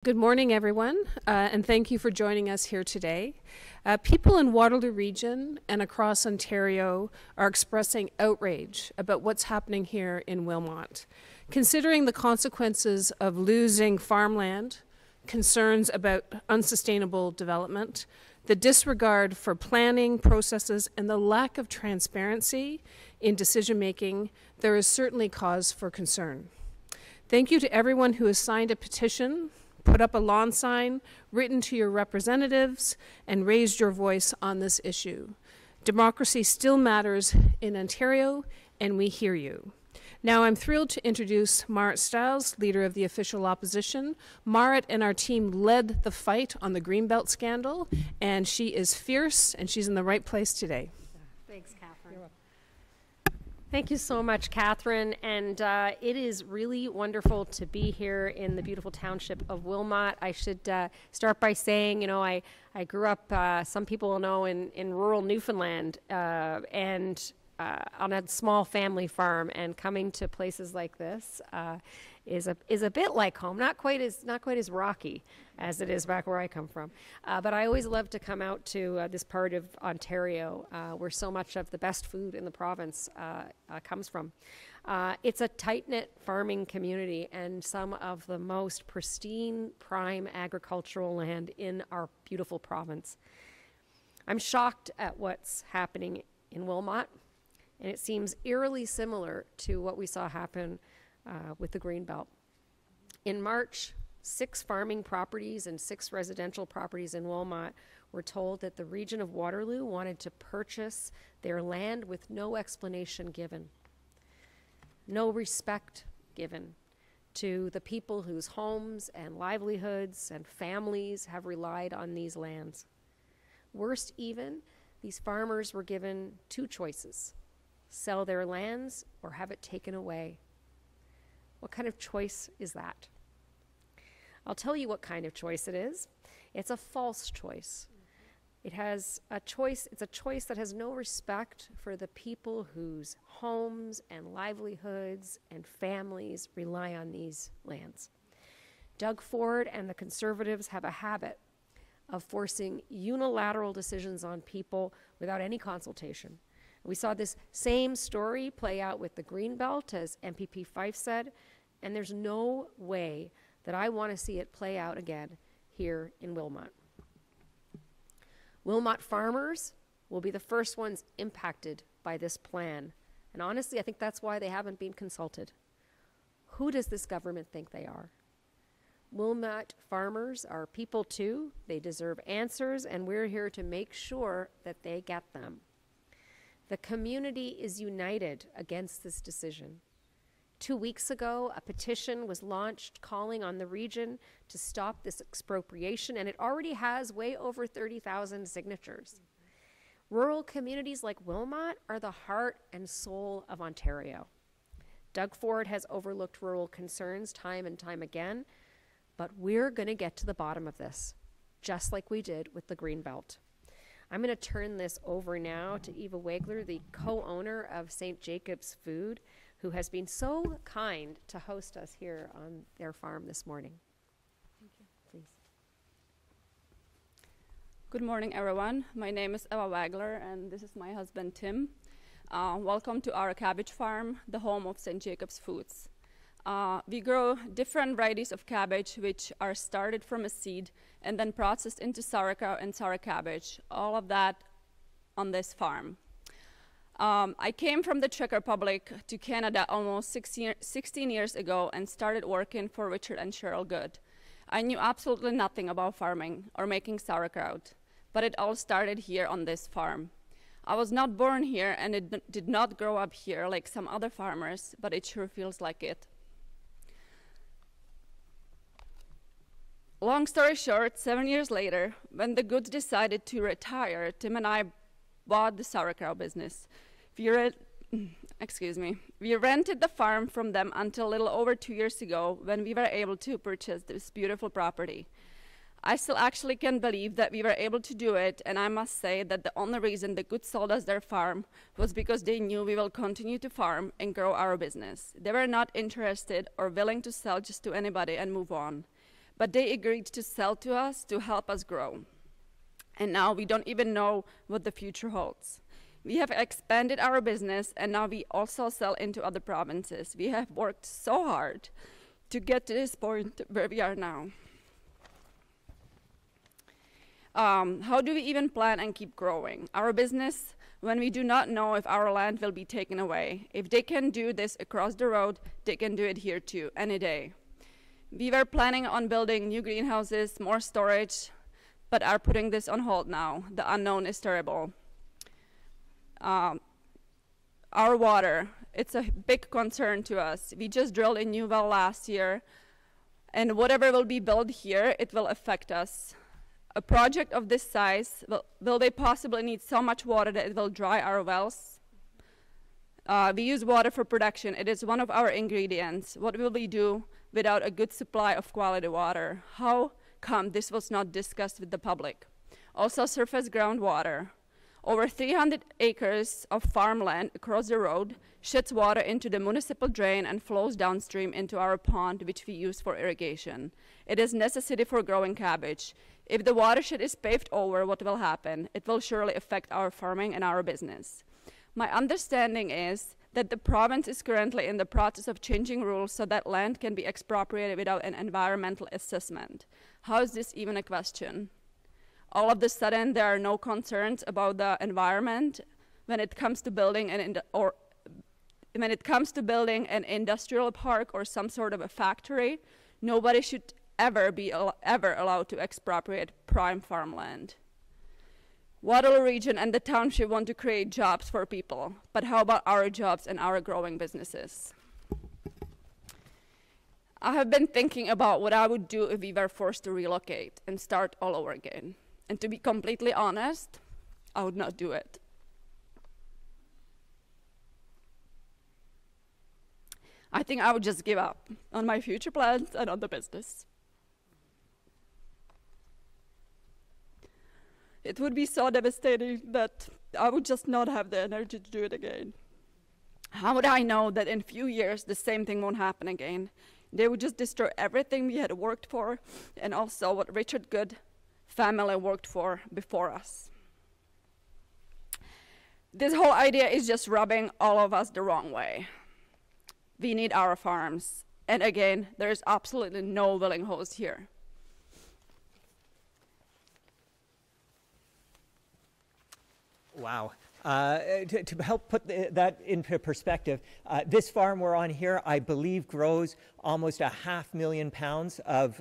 Good morning, everyone, and thank you for joining us here today. People in Waterloo region and across Ontario are expressing outrage about what's happening here in Wilmot. Considering the consequences of losing farmland, concerns about unsustainable development, the disregard for planning processes, and the lack of transparency in decision-making, there is certainly cause for concern. Thank you to everyone who has signed a petition, put up a lawn sign, written to your representatives, and raised your voice on this issue. Democracy still matters in Ontario, and we hear you. Now I'm thrilled to introduce Marit Stiles, leader of the official opposition. Marit and our team led the fight on the Greenbelt scandal, and she is fierce, and she's in the right place today. Thanks, Catherine. Thank you so much, Catherine, and it is really wonderful to be here in the beautiful township of Wilmot. I should start by saying, you know, I grew up, some people will know, in rural Newfoundland, and on a small family farm, and coming to places like this is a bit like home. Not quite as rocky as it is back where I come from, but I always love to come out to this part of Ontario where so much of the best food in the province comes from. It's a tight-knit farming community and some of the most pristine, prime agricultural land in our beautiful province. I'm shocked at what's happening in Wilmot, and it seems eerily similar to what we saw happen with the Greenbelt. In March, 6 farming properties and 6 residential properties in Wilmot were told that the region of Waterloo wanted to purchase their land with no explanation given, no respect given to the people whose homes and livelihoods and families have relied on these lands. Worst even, these farmers were given 2 choices: sell their lands or have it taken away. What kind of choice is that? I'll tell you what kind of choice it is. It's a false choice. It's a choice that has no respect for the people whose homes and livelihoods and families rely on these lands. Doug Ford and the Conservatives have a habit of forcing unilateral decisions on people without any consultation. We saw this same story play out with the Greenbelt, as MPP Fife said, and there's no way that I want to see it play out again here in Wilmot. Wilmot farmers will be the first ones impacted by this plan, and honestly, I think that's why they haven't been consulted. Who does this government think they are? Wilmot farmers are people too. They deserve answers, and we're here to make sure that they get them. The community is united against this decision. 2 weeks ago, a petition was launched calling on the region to stop this expropriation, and it already has way over 30,000 signatures. Rural communities like Wilmot are the heart and soul of Ontario. Doug Ford has overlooked rural concerns time and time again, but we're going to get to the bottom of this, just like we did with the Greenbelt. I'm going to turn this over now to Eva Wagler, the co-owner of St. Jacob's Food, who has been so kind to host us here on their farm this morning. Thank you. Please. Good morning, everyone. My name is Eva Wagler, and this is my husband, Tim. Welcome to our cabbage farm, the home of St. Jacob's Foods. We grow different varieties of cabbage, which are started from a seed and then processed into sauerkraut and sour cabbage, all of that on this farm. I came from the Czech Republic to Canada almost 16 years ago and started working for Richard and Cheryl Good. I knew absolutely nothing about farming or making sauerkraut, but it all started here on this farm. I was not born here and it did not grow up here like some other farmers, but it sure feels like it. Long story short, 7 years later, when the Goods decided to retire, Tim and I bought the sauerkraut business. We rented the farm from them until a little over 2 years ago when we were able to purchase this beautiful property. I still actually can't believe that we were able to do it, and I must say that the only reason the Goods sold us their farm was because they knew we will continue to farm and grow our business. They were not interested or willing to sell just to anybody and move on. but they agreed to sell to us to help us grow. And now we don't even know what the future holds. We have expanded our business, and now we also sell into other provinces. We have worked so hard to get to this point where we are now. How do we even plan and keep growing our business when we do not know if our land will be taken away? If they can do this across the road, they can do it here too, any day. We were planning on building new greenhouses, more storage, but are putting this on hold now. The unknown is terrible. Our water, it's a big concern to us. We just drilled a new well last year, and whatever will be built here, it will affect us. A project of this size, will they possibly need so much water that it will dry our wells? We use water for production. It is one of our ingredients. What will we do without a good supply of quality water? How come this was not discussed with the public? Also, surface groundwater. Over 300 acres of farmland across the road sheds water into the municipal drain and flows downstream into our pond, which we use for irrigation. It is necessary for growing cabbage. If the watershed is paved over, what will happen? It will surely affect our farming and our business. My understanding is that the province is currently in the process of changing rules so that land can be expropriated without an environmental assessment. How is this even a question? All of a sudden, there are no concerns about the environment when it comes to building an industrial park or some sort of a factory. Nobody should ever be allowed to expropriate prime farmland. Waterloo region and the township want to create jobs for people, but how about our jobs and our growing businesses? I have been thinking about what I would do if we were forced to relocate and start all over again. And to be completely honest, I would not do it. I think I would just give up on my future plans and on the business. It would be so devastating that I would just not have the energy to do it again. How would I know that in a few years the same thing won't happen again? They would just destroy everything we had worked for and also what Richard Good family worked for before us. This whole idea is just rubbing all of us the wrong way. We need our farms. And again, there is absolutely no willing host here. Wow. To help put that into perspective, this farm we're on here, I believe, grows almost 500,000 pounds of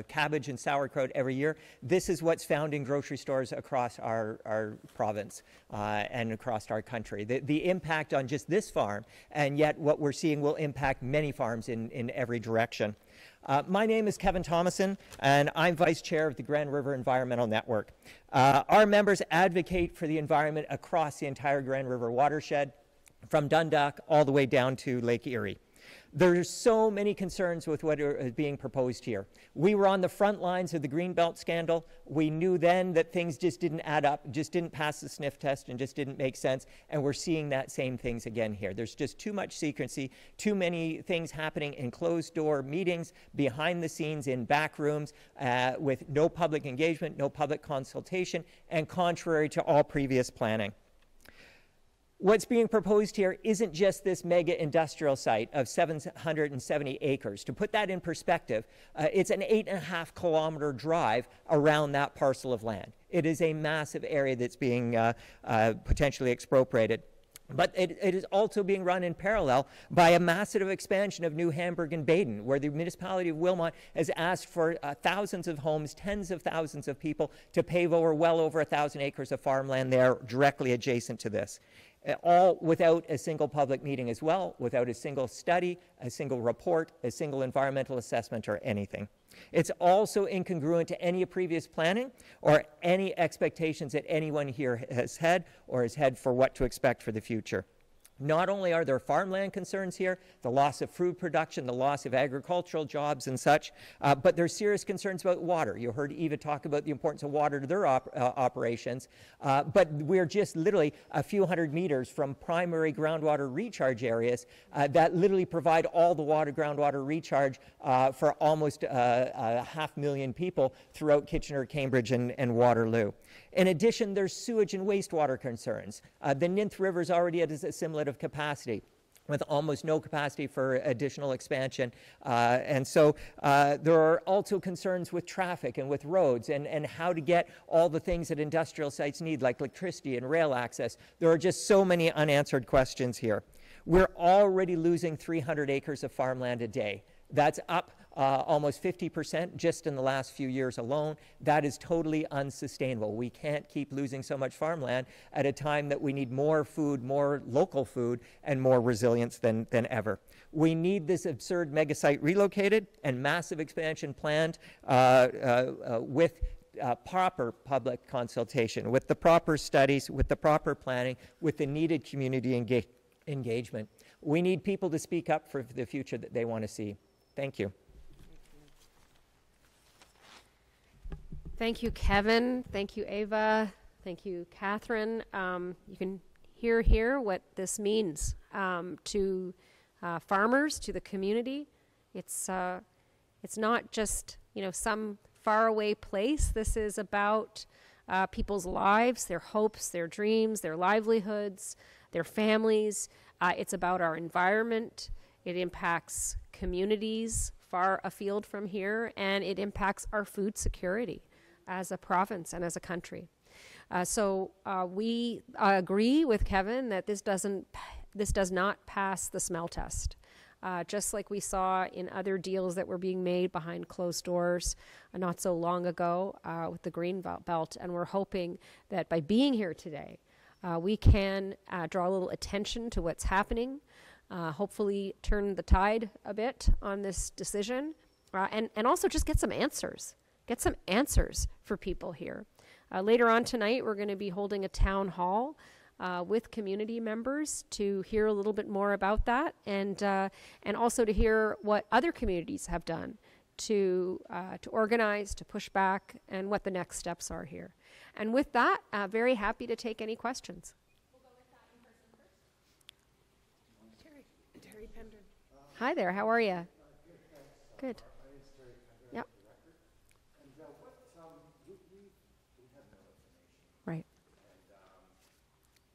cabbage and sauerkraut every year. This is what's found in grocery stores across our province and across our country. The impact on just this farm, and yet what we're seeing will impact many farms in every direction. My name is Kevin Thomason, and I'm Vice Chair of the Grand River Environmental Network. Our members advocate for the environment across the entire Grand River watershed, from Dundalk all the way down to Lake Erie. There's so many concerns with what is being proposed here. We were on the front lines of the Greenbelt scandal. We knew then that things just didn't add up, just didn't pass the sniff test, and just didn't make sense. And we're seeing that same things again here. There's just too much secrecy, too many things happening in closed-door meetings, behind the scenes, in back rooms, with no public engagement, no public consultation, and contrary to all previous planning. What's being proposed here isn't just this mega industrial site of 770 acres. To put that in perspective, it's an 8.5 kilometer drive around that parcel of land. It is a massive area that's being potentially expropriated. But it is also being run in parallel by a massive expansion of New Hamburg and Baden, where the municipality of Wilmot has asked for thousands of homes, tens of thousands of people to pave over well over 1,000 acres of farmland there directly adjacent to this. All without a single public meeting as well, without a single study, a single report, a single environmental assessment, or anything. It's also incongruent to any previous planning or any expectations that anyone here has had or has had for what to expect for the future. Not only are there farmland concerns here, the loss of food production, the loss of agricultural jobs and such, but there's serious concerns about water. You heard Eva talk about the importance of water to their operations, but we're just literally a few hundred meters from primary groundwater recharge areas that literally provide all the groundwater recharge for almost 500,000 people throughout Kitchener, Cambridge, and Waterloo. In addition, there's sewage and wastewater concerns. The Ninth River is already at a similar capacity, with almost no capacity for additional expansion. And so there are also concerns with traffic and with roads and how to get all the things that industrial sites need, like electricity and rail access. There are just so many unanswered questions here. We're already losing 300 acres of farmland a day. That's up almost 50% just in the last few years alone. That is totally unsustainable. We can't keep losing so much farmland at a time that we need more food, more local food, and more resilience than ever. We need this absurd megasite relocated and massive expansion planned with proper public consultation, with the proper studies, with the proper planning, with the needed community engagement. We need people to speak up for the future that they want to see. Thank you. Thank you, Kevin. Thank you, Ava. Thank you, Catherine. You can hear here what this means to farmers, to the community. It's not just, you know, some faraway place. This is about people's lives, their hopes, their dreams, their livelihoods, their families. It's about our environment. It impacts communities far afield from here, and it impacts our food security as a province and as a country. So we agree with Kevin that this does not pass the smell test. Just like we saw in other deals that were being made behind closed doors not so long ago with the Green Belt, and we're hoping that by being here today, we can draw a little attention to what's happening, hopefully turn the tide a bit on this decision, and also just get some answers. Get some answers for people here. Later on tonight, we're going to be holding a town hall with community members to hear a little bit more about that, and also to hear what other communities have done to organize, to push back, and what the next steps are here. And with that, very happy to take any questions. We'll go with that in person first. Terry Pender. Hi there, how are you? Good. Yep. Right.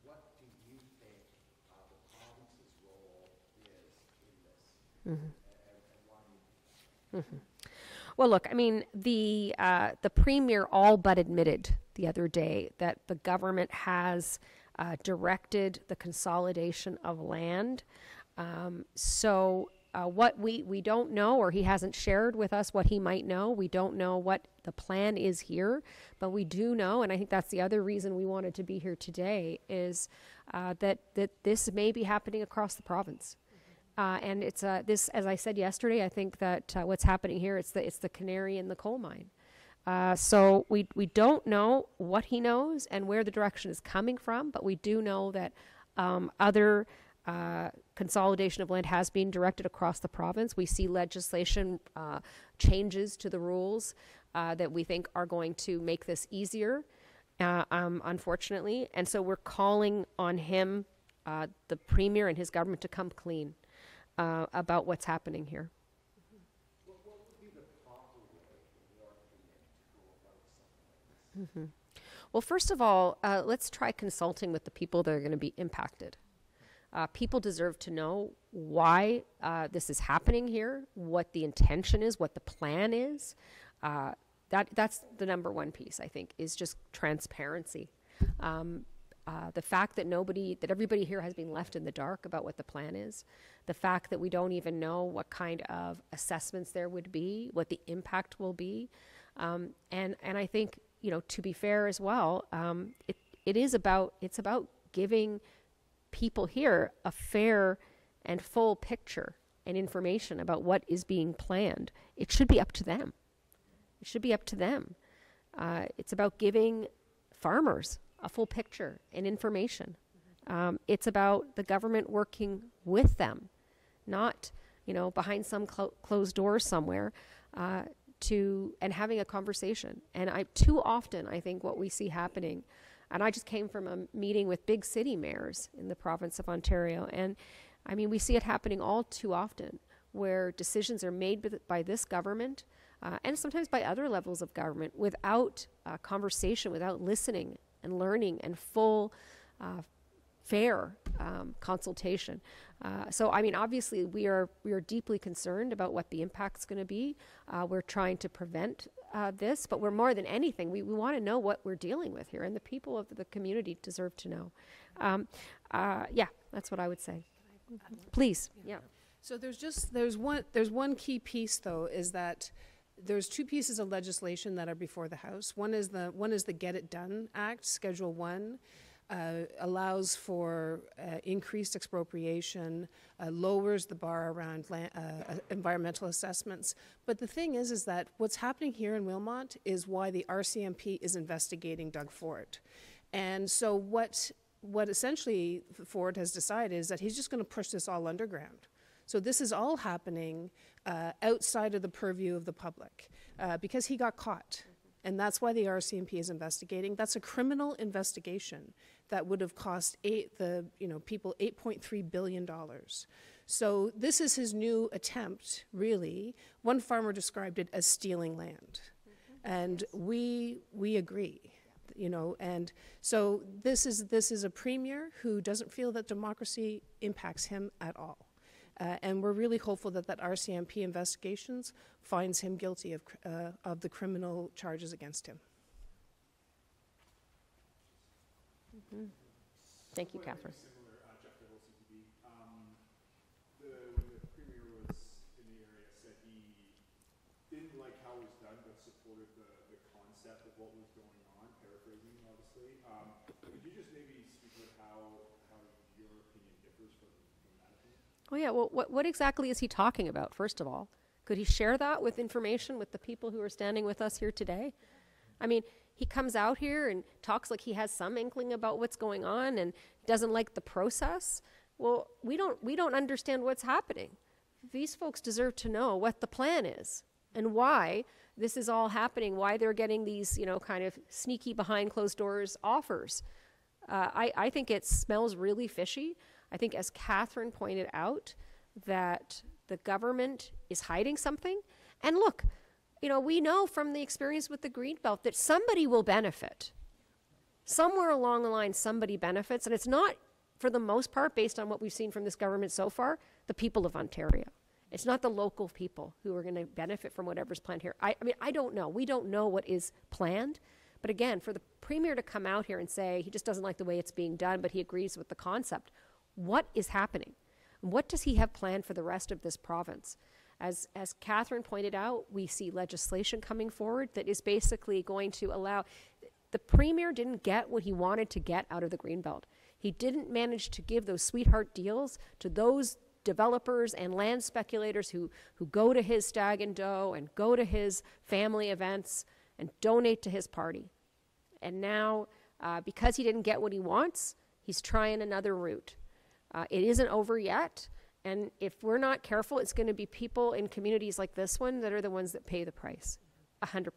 What do you think the province's role is in this, and why do you think that? Well, look, I mean, the Premier all but admitted the other day that the government has directed the consolidation of land. So what we don't know, or he hasn't shared with us what he might know. We don't know what the plan is here, but we do know, and I think that's the other reason we wanted to be here today, is that this may be happening across the province. And it's this, as I said yesterday, I think that what's happening here, it's the canary in the coal mine. So we don't know what he knows and where the direction is coming from, but we do know that other consolidation of land has been directed across the province. We see legislation changes to the rules that we think are going to make this easier, unfortunately. And so we're calling on him, the Premier and his government, to come clean about what's happening here. What would be the proper way, in your opinion, to go about something like this? Well, first of all, let's try consulting with the people that are going to be impacted. People deserve to know why this is happening here, what the intention is, what the plan is. That's the number one piece, I think, is just transparency. The fact that everybody here has been left in the dark about what the plan is, the fact that we don't even know what kind of assessments there would be, what the impact will be, and I think, you know, to be fair as well, it's about giving people here a fair and full picture and information about what is being planned. It should be up to them. It should be up to them. It's about giving farmers a full picture and information It's about the government working with them, not, behind some closed doors somewhere, and having a conversation. And too often, I think what we see happening, and I just came from a meeting with big city mayors in the province of Ontario, and we see it happening all too often, where decisions are made by this government, and sometimes by other levels of government, without conversation, without listening and learning and full, fair consultation. So obviously we are deeply concerned about what the impact's going to be. We're trying to prevent this, but we're more than anything, we want to know what we're dealing with here, and the people of the community deserve to know. Yeah, that's what I would say. Please, yeah. So there's one key piece, though, is that there's two pieces of legislation that are before the House. One is the Get It Done Act, Schedule 1, allows for increased expropriation, lowers the bar around environmental assessments. But the thing is that what's happening here in Wilmot is why the RCMP is investigating Doug Ford. And so what essentially Ford has decided is that he's just going to push this all underground. So this is all happening outside of the purview of the public because he got caught. And that's why the RCMP is investigating. That's a criminal investigation that would have cost people $8.3 billion. So this is his new attempt, really. One farmer described it as stealing land. And we agree. And so this is a premier who doesn't feel that democracy impacts him at all. And we're really hopeful that RCMP investigations finds him guilty of the criminal charges against him. Mm-hmm. Thank you, Catherine. Similar, Jeff Devil, CTV. When the premier was in the area, said he didn't like how it was done, but supported the concept of what was going on, paraphrasing, obviously. Could you just maybe speak about how your opinion differs from that opinion? Oh yeah, well, what exactly is he talking about, first of all? Could he share that with information with the people who are standing with us here today? He comes out here and talks like he has some inkling about what's going on and doesn't like the process. Well, we don't understand what's happening. These folks deserve to know what the plan is and why this is all happening, why they're getting these, kind of sneaky behind closed doors offers. I think it smells really fishy. I think, as Catherine pointed out, that the government is hiding something. And look, we know from the experience with the Greenbelt that somebody will benefit. Somewhere along the line, somebody benefits. And it's not, for the most part, based on what we've seen from this government so far, the people of Ontario. It's not the local people who are going to benefit from whatever's planned here. I don't know. We don't know what is planned. But again, for the premier to come out here and say he just doesn't like the way it's being done, but he agrees with the concept, what is happening? What does he have planned for the rest of this province? As Catherine pointed out, we see legislation coming forward that is basically going to allow... The premier didn't get what he wanted to get out of the Greenbelt. He didn't manage to give those sweetheart deals to those developers and land speculators who go to his stag and doe and go to his family events and donate to his party. And now, because he didn't get what he wants, he's trying another route. It isn't over yet. And if we're not careful, it's going to be people in communities like this one that are the ones that pay the price, 100%.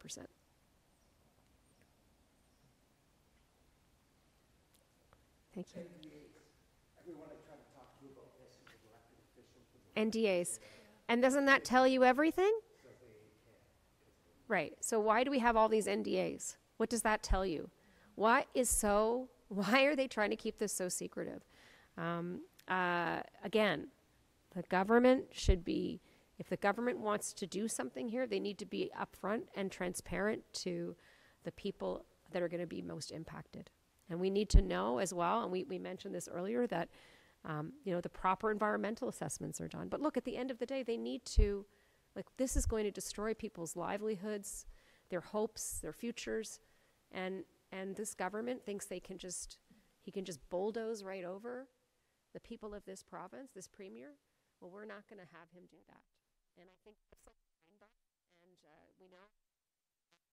Thank you. Everyone I try to talk to about this is an elected official. NDAs. And doesn't that tell you everything? Right. So why do we have all these NDAs? What does that tell you? Why are they trying to keep this so secretive? Again, the government should be, if the government wants to do something here, they need to be upfront and transparent to the people that are going to be most impacted. And we need to know as well, and we mentioned this earlier, that the proper environmental assessments are done. But look, at the end of the day, they need to, this is going to destroy people's livelihoods, their hopes, their futures, and this government thinks he can just bulldoze right over the people of this province, this premier. Well, we're not going to have him do that. And I think that's and we know